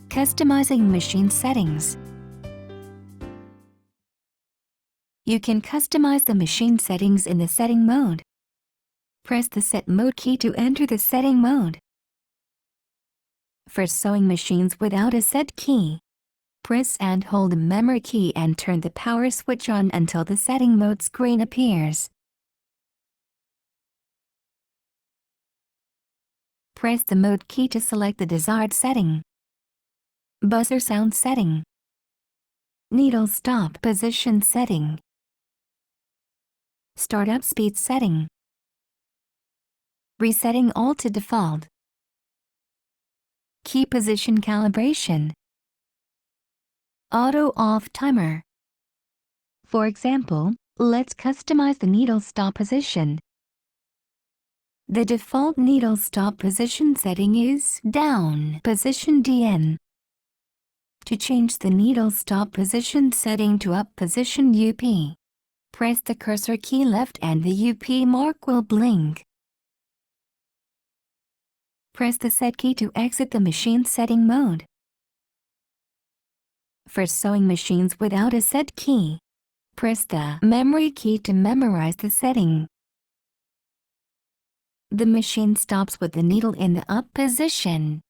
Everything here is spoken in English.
Customizing machine settings. You can customize the machine settings in the setting mode. Press the Set Mode key to enter the setting mode. For sewing machines without a set key, press and hold the memory key and turn the power switch on until the setting mode screen appears. Press the mode key to select the desired setting. Buzzer sound setting. Needle stop position setting. Startup speed setting. Resetting all to default. Key position calibration. Auto off timer. For example, let's customize the needle stop position. The default needle stop position setting is down position DN. To change the needle stop position setting to up position UP, press the cursor key left and the UP mark will blink. Press the Set key to exit the machine setting mode. For sewing machines without a set key, press the memory key to memorize the setting. The machine stops with the needle in the up position.